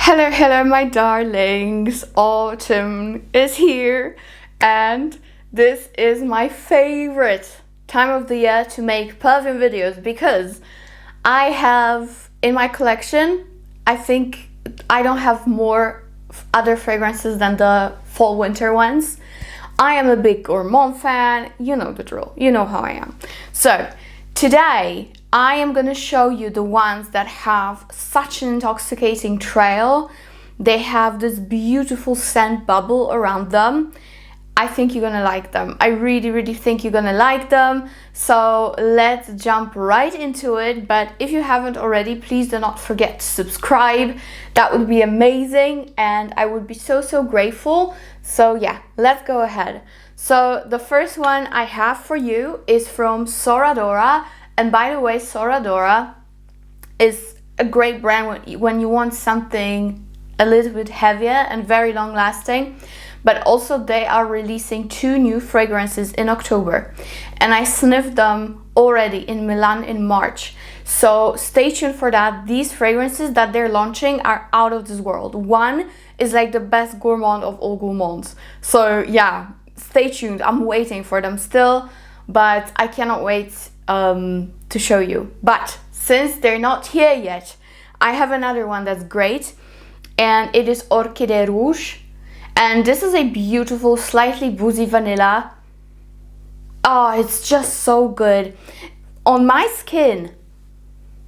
Hello, my darlings. Autumn is here, and this is my favorite time of the year to make perfume videos because I have in my collection, I think I don't have more other fragrances than the fall winter ones. I am a big gourmand fan, you know the drill, you know how I am. So today I am gonna show you the ones that have such an intoxicating trail. They have this beautiful scent bubble around them. I think you're gonna like them. I really think you're gonna like them. So let's jump right into it. But if you haven't already, please do not forget to subscribe. That would be amazing and I would be so grateful. So yeah, let's go ahead. So the first one I have for you is from Dora. And by the way, Dora is a great brand when you want something a little bit heavier and very long lasting. But also they are releasing 2 new fragrances in October. And I sniffed them already in Milan in March. So stay tuned for that. These fragrances that they're launching are out of this world. One is like the best gourmand of all gourmands. So yeah, stay tuned. I'm waiting for them still, but I cannot wait to show you. But since they're not here yet, I have another one that's great, and it is Orchidee Rouge, and this is a beautiful slightly boozy vanilla. Oh, it's just so good on my skin.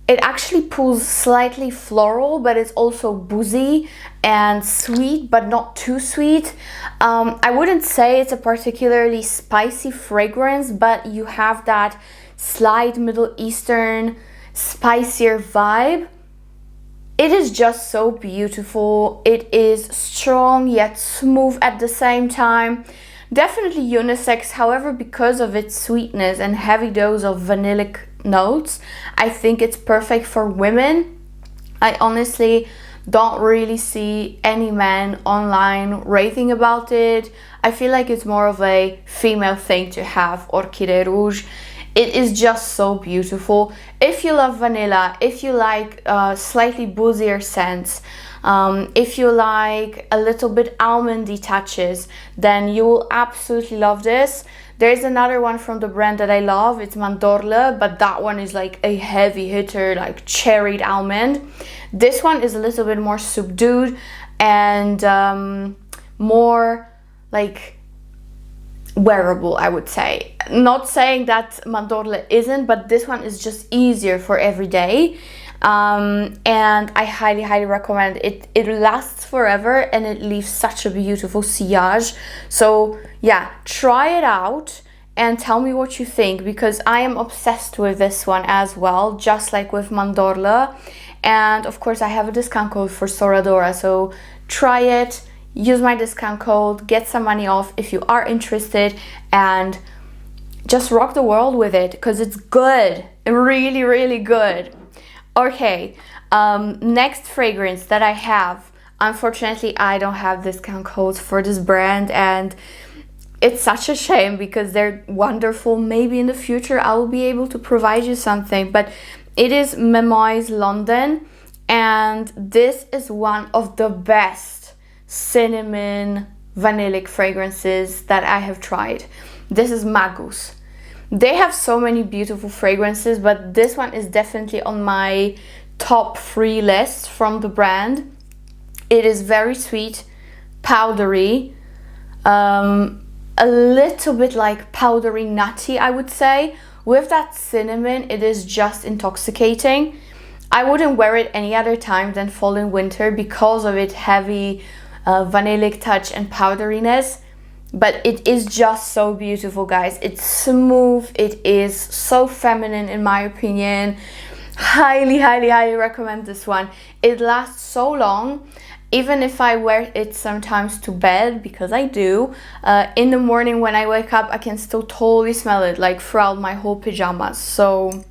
It actually pulls slightly floral, but it's also boozy and sweet, but not too sweet. I wouldn't say it's a particularly spicy fragrance, but you have that slight Middle Eastern spicier vibe. It is just so beautiful. It is strong yet smooth at the same time. Definitely unisex, however, because of its sweetness and heavy dose of vanillic notes, I think it's perfect for women. I honestly don't really see any men online raving about it. I feel like it's more of a female thing to have Orchidee Rouge. It is just so beautiful. If you love vanilla, if you like slightly boozier scents, if you like a little bit almondy touches, then you will absolutely love this. There's another one from the brand that I love. It's Mandorle, but that one is like a heavy hitter, like cherried almond. This one is a little bit more subdued and more like wearable, I would say. Not saying that Mandorle isn't, but this one is just easier for every day. And I highly recommend it. It lasts forever and it leaves such a beautiful sillage. So yeah, try it out and tell me what you think, because I am obsessed with this one as well, just like with Mandorle. And of course I have a discount code for Dora, so try it. Use my discount code, get some money off if you are interested, and just rock the world with it because it's good, really good. Okay, next fragrance that I have, unfortunately I don't have discount codes for this brand, and it's such a shame because they're wonderful. Maybe in the future I will be able to provide you something, but it is Memoize London, and this is one of the best cinnamon vanillic fragrances that I have tried. This is Magus. They have so many beautiful fragrances, but this one is definitely on my top 3 list from the brand. It is very sweet, powdery, a little bit like powdery nutty, I would say. With that cinnamon, it is just intoxicating. I wouldn't wear it any other time than fall and winter because of its heavy vanillic touch and powderiness, but it is just so beautiful, guys. It's smooth, it is so feminine in my opinion. Highly recommend this one. It lasts so long. Even if I wear it sometimes to bed, because I do, in the morning when I wake up I can still totally smell it like throughout my whole pajamas. So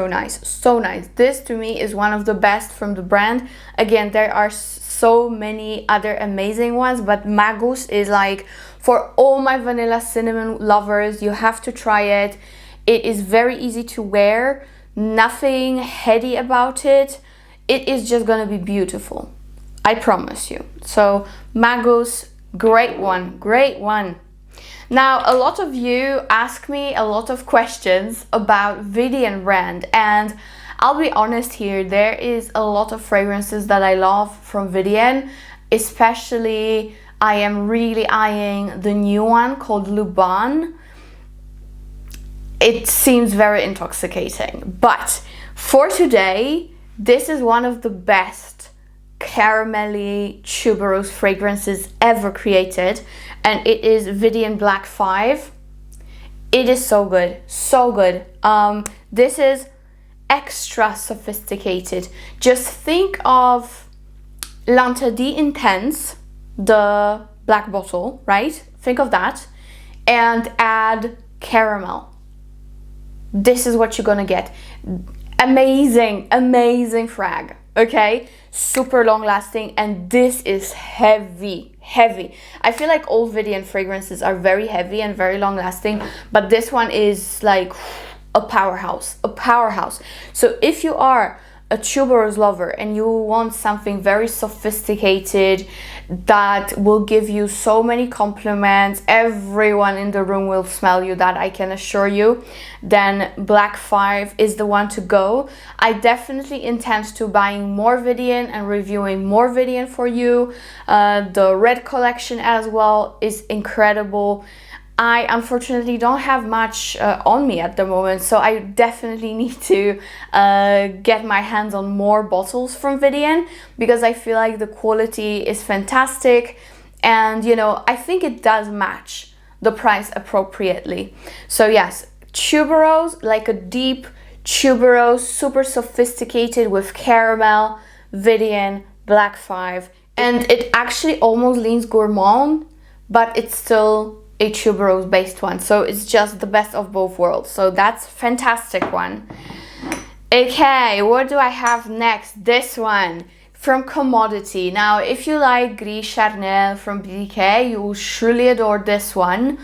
nice. This to me is one of the best from the brand. Again, there are so many other amazing ones, but Magus is like, for all my vanilla cinnamon lovers, you have to try it. It is very easy to wear, nothing heady about it. It is just gonna be beautiful. I promise you. So Magus, great one, great one. Now, a lot of you ask me a lot of questions about Widian brand, and I'll be honest here, there is a lot of fragrances that I love from Widian, especially I am really eyeing the new one called Luban. It seems very intoxicating, but for today, this is one of the best caramelly tuberose fragrances ever created, and it is Widian Black 5. It is so good, so good. This is extra sophisticated. Just think of L'Interdit Intense, the black bottle, right? Think of that, and add caramel. This is what you're gonna get. Amazing, amazing frag, okay? Super long lasting, and this is heavy, heavy. I feel like all Widian fragrances are very heavy and very long lasting, but this one is like a powerhouse, a powerhouse. So if you are a tuberose lover and you want something very sophisticated that will give you so many compliments, everyone in the room will smell you, that I can assure you, then Black 5 is the one to go. I definitely intend to buying more Widian and reviewing more Widian for you. The red collection as well is incredible. I unfortunately don't have much on me at the moment, so I definitely need to get my hands on more bottles from Widian, because I feel like the quality is fantastic, and you know, I think it does match the price appropriately. So yes, tuberose, like a deep tuberose, super sophisticated with caramel, Widian Black 5, and it actually almost leans gourmand, but it's still a tuberose based one, so it's just the best of both worlds. So that's fantastic one. Okay, what do I have next? This one from Commodity. Now, if you like Gris Charnel from BDK, you will surely adore this one.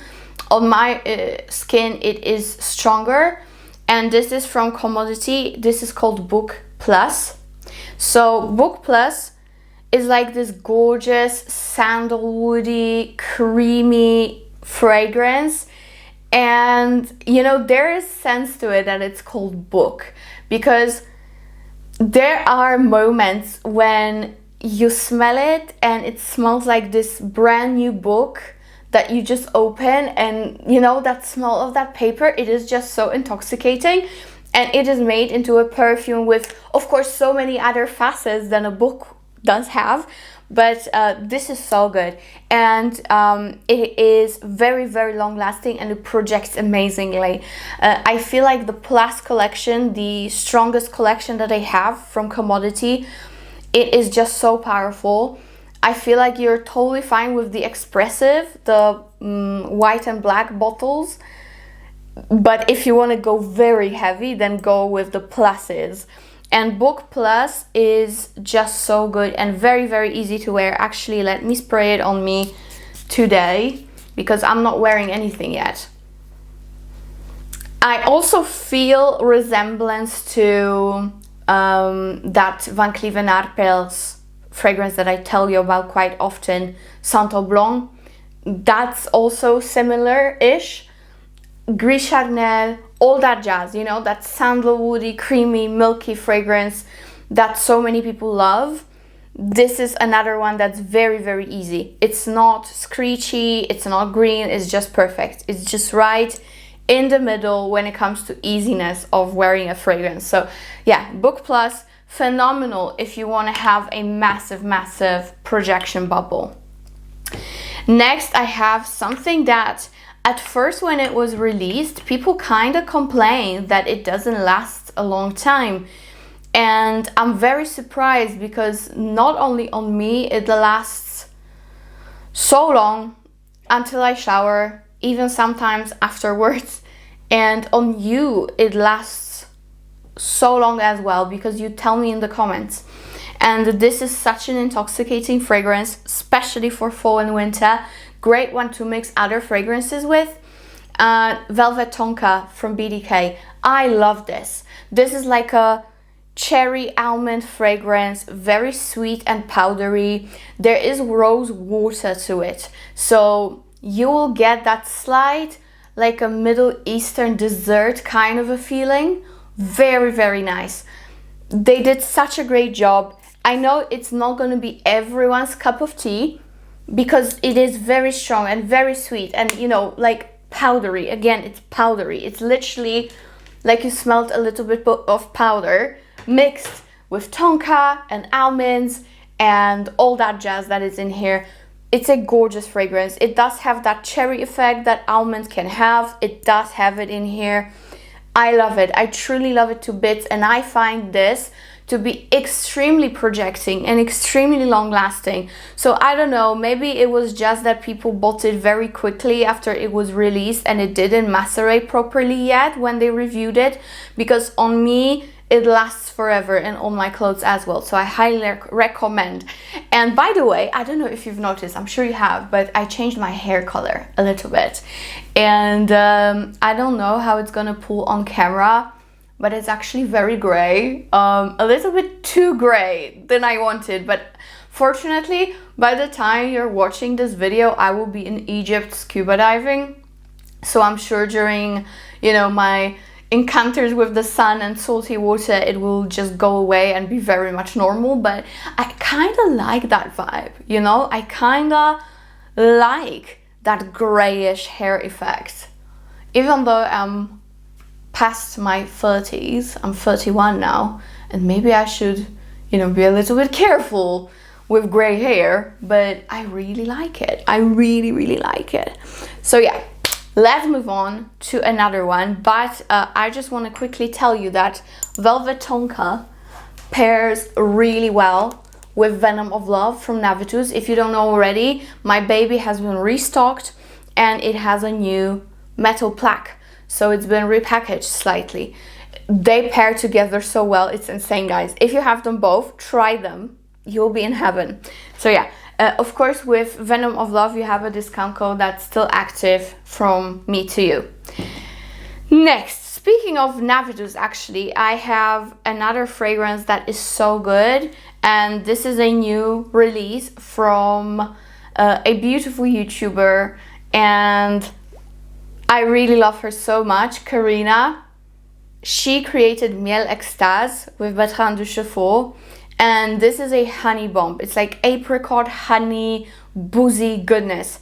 On my skin, it is stronger, and this is from Commodity. This is called Book Plus. So Book Plus is like this gorgeous sandalwoody, creamy fragrance, and you know, there is sense to it that it's called book, because there are moments when you smell it and it smells like this brand new book that you just open, and you know, that smell of that paper, it is just so intoxicating, and it is made into a perfume with, of course, so many other facets than a book does have. But this is so good, and it is very, very long lasting, and it projects amazingly. I feel like the Plus collection, the strongest collection that I have from Commodity, it is just so powerful. I feel like you're totally fine with the expressive, the white and black bottles, but if you want to go very heavy, then go with the Pluses. And Book Plus is just so good and very, very easy to wear. Actually, let me spray it on me today, because I'm not wearing anything yet. I also feel resemblance to that Van Cleef & Arpels fragrance that I tell you about quite often, Santal Blanc. That's also similar-ish. Gris Charnel, all that jazz, you know, that sandalwoody, creamy, milky fragrance that so many people love. This is another one that's very, very easy. It's not screechy, it's not green, it's just perfect. It's just right in the middle when it comes to easiness of wearing a fragrance. So yeah, Book Plus, phenomenal if you want to have a massive, massive projection bubble. Next, I have something that at first, when it was released, people kind of complained that it doesn't last a long time. And I'm very surprised, because not only on me, it lasts so long until I shower, even sometimes afterwards. And on you, it lasts so long as well, because you tell me in the comments. And this is such an intoxicating fragrance, especially for fall and winter. Great one to mix other fragrances with. Velvet Tonka from BDK. I love this. This is like a cherry almond fragrance, very sweet and powdery. There is rose water to it, so you will get that slight, like a Middle Eastern dessert kind of a feeling. Very, very nice. They did such a great job. I know it's not going to be everyone's cup of tea because it is very strong and very sweet and, you know, like powdery. Again, it's powdery. It's literally like you smelled a little bit of powder mixed with tonka and almonds and all that jazz that is in here. It's a gorgeous fragrance. It does have that cherry effect that almonds can have. It does have it in here. I love it. I truly love it to bits, and I find this to be extremely projecting and extremely long lasting. So I don't know, maybe it was just that people bought it very quickly after it was released and it didn't macerate properly yet when they reviewed it, because on me it lasts forever and on my clothes as well. So I highly recommend. And by the way, I don't know if you've noticed, I'm sure you have, but I changed my hair color a little bit. And I don't know how it's gonna pull on camera, but it's actually very gray, a little bit too gray than I wanted. But fortunately, by the time you're watching this video, I will be in Egypt scuba diving. So I'm sure during, you know, my encounters with the sun and salty water, it will just go away and be very much normal. But I kind of like that vibe, you know? I kind of like that grayish hair effect. Even though I'm past my 30s, I'm 31 now, and maybe I should, you know, be a little bit careful with gray hair, but I really like it. I really, really like it. So yeah, let's move on to another one, but I just want to quickly tell you that Velvet Tonka pairs really well with Venom of Love from Navitus. If you don't know already, my baby has been restocked and it has a new metal plaque. So it's been repackaged slightly. They pair together so well, it's insane, guys. If you have them both, try them. You'll be in heaven. So yeah, of course, with Venom of Love, you have a discount code that's still active from me to you. Next, speaking of Navitus, actually, I have another fragrance that is so good. And this is a new release from a beautiful YouTuber. And I really love her so much, Karina. She created Miel Extase with Bertrand Duchefort, and this is a honey bomb. It's like apricot, honey, boozy goodness.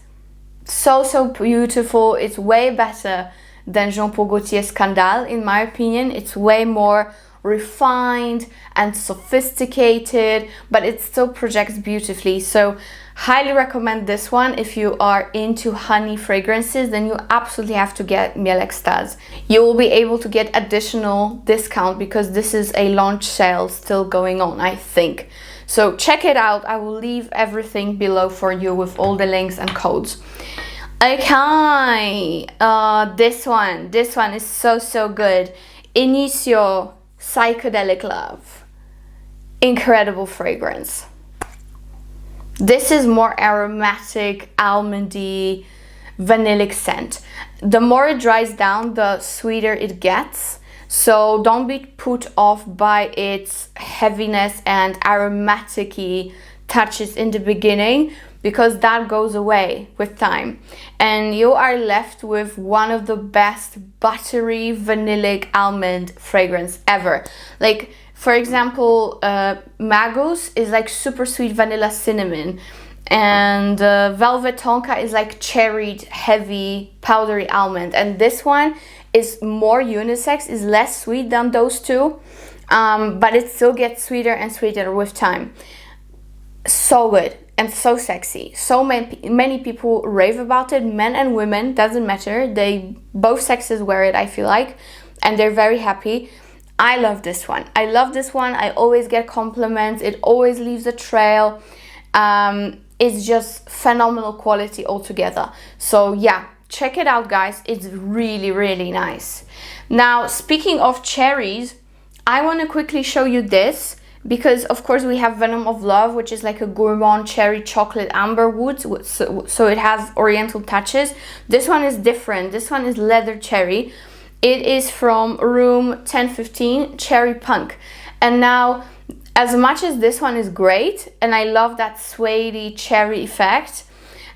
So, so beautiful. It's way better than Jean Paul Gaultier's Scandale, in my opinion. It's way more refined and sophisticated, but it still projects beautifully. So highly recommend this one. If you are into honey fragrances, then you absolutely have to get Miel Extase. You will be able to get additional discount because this is a launch sale still going on, I think. So check it out. I will leave everything below for you with all the links and codes. Okay, this one is so good. Initio Psychedelic Love. Incredible fragrance. This is more aromatic, almondy, vanillic scent. The more it dries down, the sweeter it gets. So don't be put off by its heaviness and aromatic-y touches in the beginning, because that goes away with time. And you are left with one of the best buttery, vanillic almond fragrance ever. Like, for example, Magus is like super sweet vanilla cinnamon, and Velvet Tonka is like cherried, heavy, powdery almond. And this one is more unisex, is less sweet than those two, but it still gets sweeter and sweeter with time. So good and so sexy. So many people rave about it, men and women, doesn't matter. Both sexes wear it, I feel like, and they're very happy. I love this one. I love this one. I always get compliments. It always leaves a trail. It's just phenomenal quality altogether. So yeah, check it out, guys. It's really, really nice. Now, speaking of cherries, I want to quickly show you this, because of course we have Venom of Love, which is like a gourmand cherry chocolate amber wood, so it has oriental touches. This one is different. This one is leather cherry. It is from room 1015, Cherry Punk. And now, as much as this one is great, and I love that suede cherry effect,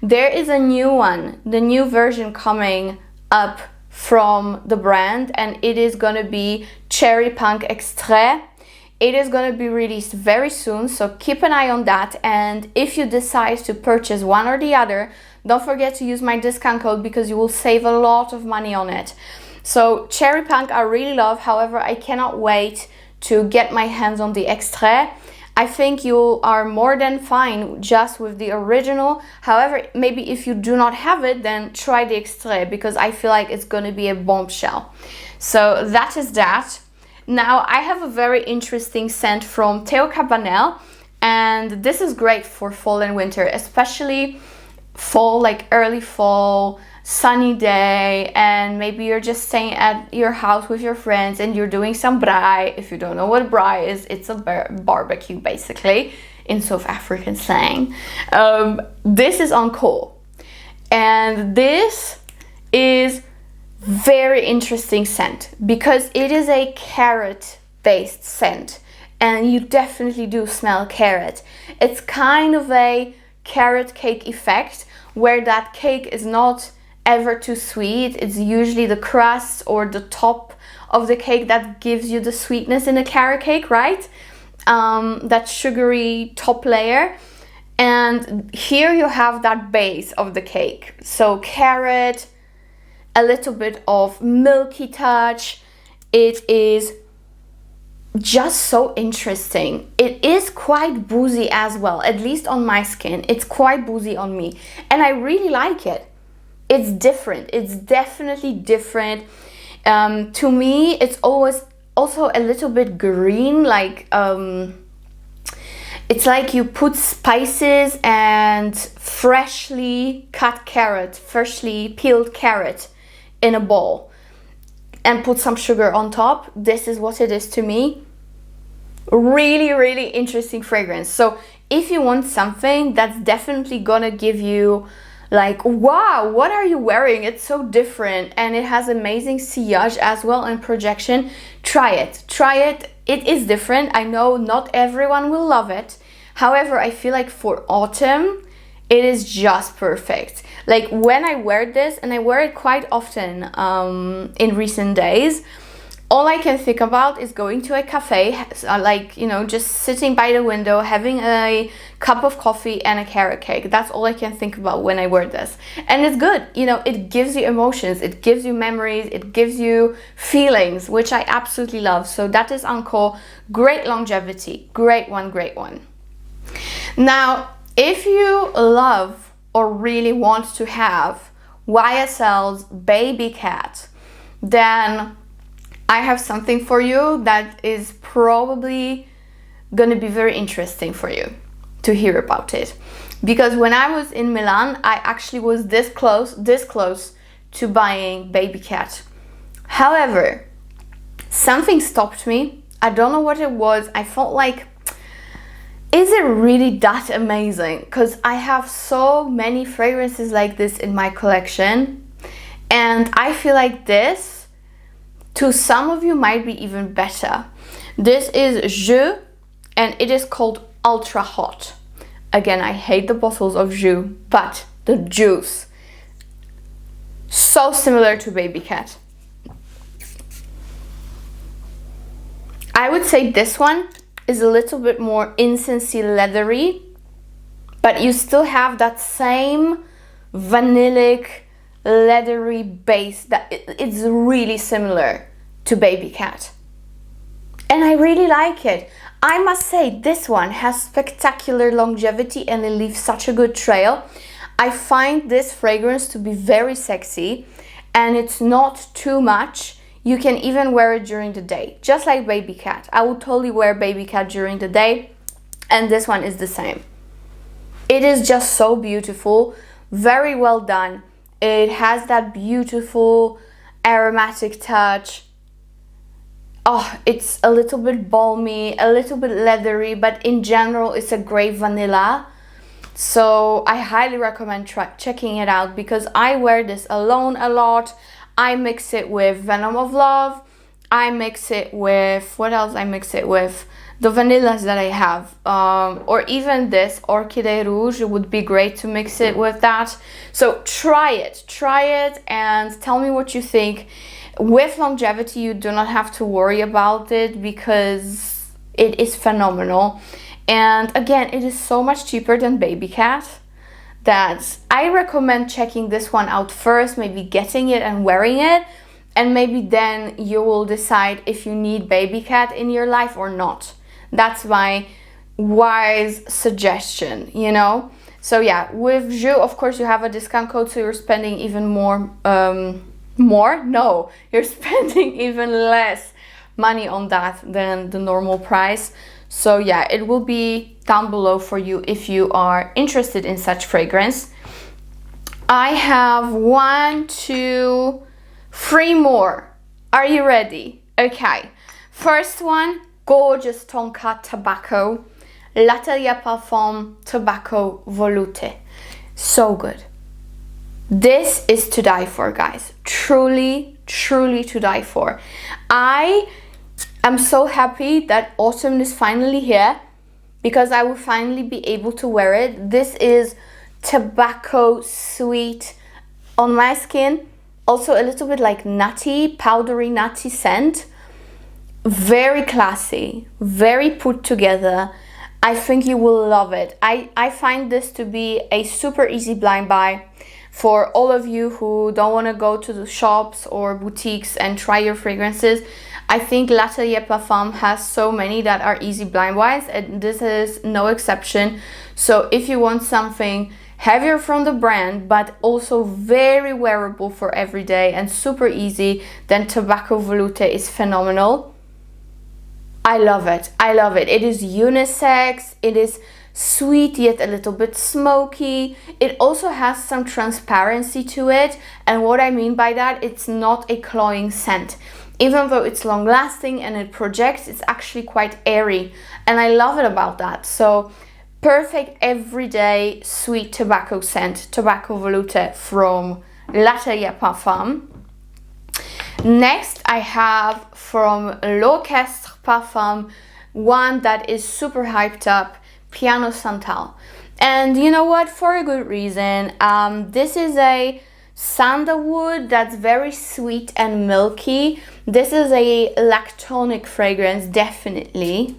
there is a new one, the new version coming up from the brand, and it is gonna be Cherry Punk Extrait. It is gonna be released very soon, so keep an eye on that. And if you decide to purchase one or the other, don't forget to use my discount code because you will save a lot of money on it. So Cherry Punk I really love, however, I cannot wait to get my hands on the Extrait. I think you are more than fine just with the original. However, maybe if you do not have it, then try the Extrait because I feel like it's gonna be a bombshell. So that is that. Now I have a very interesting scent from Teo Cabanel, and this is great for fall and winter, especially fall, like early fall, sunny day, and maybe you're just staying at your house with your friends and you're doing some braai. If you don't know what braai is, it's a barbecue basically in South African slang. This is Encore, and this is very interesting scent because it is a carrot based scent, and you definitely do smell carrot. It's kind of a carrot cake effect where that cake is not ever too sweet. It's usually the crust or the top of the cake that gives you the sweetness in a carrot cake, right? That sugary top layer. And here you have that base of the cake. So carrot, a little bit of milky touch. It is just so interesting. It is quite boozy as well, at least on my skin. It's quite boozy on me, and I really like it. It's different. It's definitely different. To me, it's always also a little bit green, like it's like you put spices and freshly cut carrot, freshly peeled carrot in a bowl and put some sugar on top. This is what it is to me. Really, really interesting fragrance. So if you want something that's definitely gonna give you like, wow, what are you wearing? It's so different, and it has amazing sillage as well and projection. Try it. Try it. It is different. I know not everyone will love it. However, I feel like for autumn, it is just perfect. Like when I wear this, and I wear it quite often in recent days, all I can think about is going to a cafe, like, you know, just sitting by the window, having a cup of coffee and a carrot cake. That's all I can think about when I wear this. And it's good, you know, it gives you emotions, it gives you memories, it gives you feelings, which I absolutely love. So that is Encore. Great longevity. Great one, great one. Now, if you love or really want to have YSL's Baby Cat, then I have something for you that is probably going to be very interesting for you to hear about it. Because when I was in Milan, I actually was this close to buying Baby Cat. However, something stopped me. I don't know what it was. I felt like, is it really that amazing? Because I have so many fragrances like this in my collection, and I feel like this to some of you might be even better. This is J.U.S, and it is called Ultrahot. Again, I hate the bottles of J.U.S, but the juice, so similar to Baby Cat. I would say this one is a little bit more incensey leathery, but you still have that same vanillic leathery base that it's really similar to Baby Cat, and I really like it. I must say this one has spectacular longevity and it leaves such a good trail. I find this fragrance to be very sexy, and it's not too much. You can even wear it during the day, just like Baby Cat. I would totally wear Baby Cat during the day, and this one is the same. It is just so beautiful, very well done. It has that beautiful aromatic touch. Oh, it's a little bit balmy, a little bit leathery, but in general it's a great vanilla. So I highly recommend checking it out because I wear this alone a lot. I mix it with Venom of Love. I mix it with, what else I mix it with? The vanillas that I have, or even this Orchidee Rouge, it would be great to mix it with that. So try it and tell me what you think. With longevity, you do not have to worry about it because it is phenomenal. And again, it is so much cheaper than Baby Cat that I recommend checking this one out first, maybe getting it and wearing it, and maybe then you will decide if you need Baby Cat in your life or not. That's my wise suggestion, you know? So yeah, with J.U, of course, you have a discount code, so you're spending even more, No, you're spending even less money on that than the normal price. So yeah, it will be down below for you if you are interested in such fragrance. I have 1, 2, 3 more. Are you ready? Okay. First one, gorgeous Tonka Tobacco. L'Atelier Parfum Tobacco Volute. So good. This is to die for, guys. Truly, truly to die for. I am so happy that autumn is finally here because I will finally be able to wear it. This is tobacco sweet on my skin. Also a little bit like nutty, powdery nutty scent. Very classy, very put together. I think you will love it. I find this to be a super easy blind buy for all of you who don't want to go to the shops or boutiques and try your fragrances. I think L'Atelier Parfum has so many that are easy blind buys, and this is no exception. So if you want something heavier from the brand, but also very wearable for every day and super easy, then Tobacco Volute is phenomenal. I love it. I love it. It is unisex. It is sweet yet a little bit smoky. It also has some transparency to it. And what I mean by that, it's not a cloying scent. Even though it's long lasting and it projects, it's actually quite airy. And I love it about that. So perfect everyday sweet tobacco scent, Tobacco Volute from L'Atelier Parfum. Next, I have from L'Orchestre Parfum, one that is super hyped up, Piano Santal. And you know what? For a good reason. This is a sandalwood that's very sweet and milky. This is a lactonic fragrance, definitely.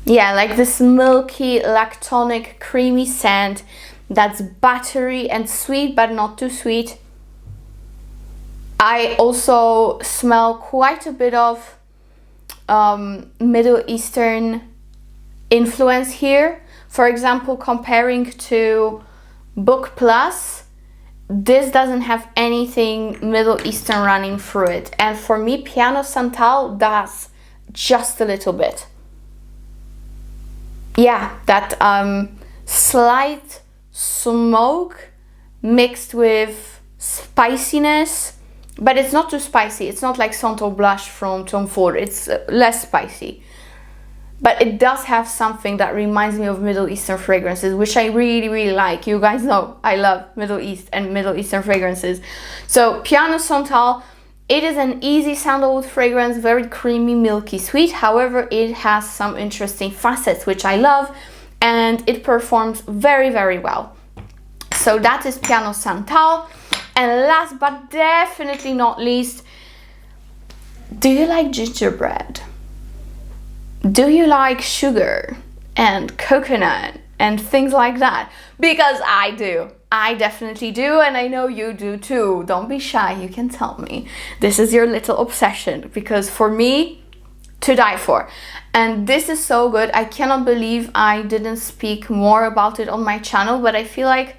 Yeah, like this milky, lactonic, creamy scent that's buttery and sweet, but not too sweet. I also smell quite a bit of Middle Eastern influence here. For example, comparing to Book Plus, this doesn't have anything Middle Eastern running through it. And for me, Piano Santal does just a little bit. Yeah, that slight smoke mixed with spiciness. But it's not too spicy. It's not like Santal Blush from Tom Ford. It's less spicy. But it does have something that reminds me of Middle Eastern fragrances, which I really, really like. You guys know I love Middle East and Middle Eastern fragrances. So Piano Santal, it is an easy sandalwood fragrance, very creamy, milky, sweet. However, it has some interesting facets, which I love. And it performs very, very well. So that is Piano Santal. And last but definitely not least, do you like gingerbread? Do you like sugar and coconut and things like that? Because I do. I definitely do, and I know you do too. Don't be shy, you can tell me. This is your little obsession, because for me, to die for. And this is so good. I cannot believe I didn't speak more about it on my channel, but I feel like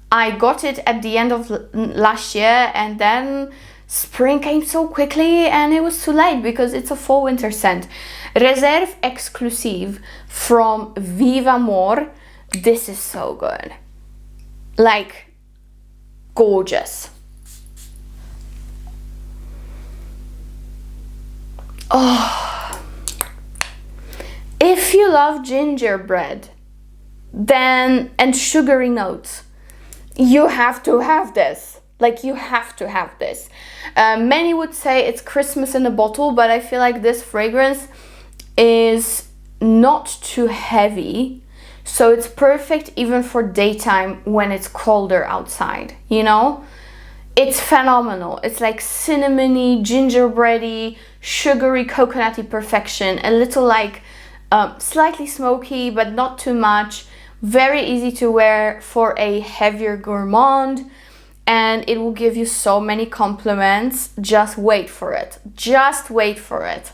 I got it at the end of last year, and then spring came so quickly and it was too late because it's a fall winter scent. Reserve Exclusif from Vivamor. This is so good. Like, gorgeous. Oh, if you love gingerbread then and sugary notes, you have to have this. Like, you have to have this. Many would say it's Christmas in a bottle, but I feel like this fragrance is not too heavy, so it's perfect even for daytime when it's colder outside, you know? It's phenomenal. It's like cinnamony, gingerbready, sugary, coconutty perfection. A little like slightly smoky, but not too much. Very easy to wear for a heavier gourmand. And it will give you so many compliments. Just wait for it. Just wait for it.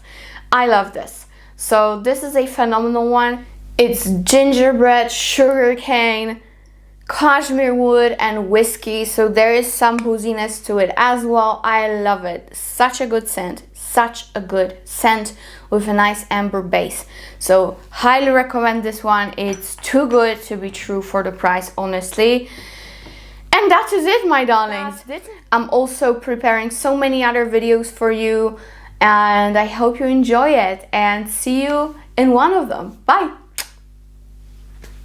I love this. So this is a phenomenal one. It's gingerbread, sugarcane, cashmere wood, and whiskey. So there is some booziness to it as well. I love it. Such a good scent. Such a good scent with a nice amber base. So highly recommend this one. It's too good to be true for the price, honestly. And that is it, my darlings. I'm also preparing so many other videos for you, and I hope you enjoy it, and see you in one of them. Bye!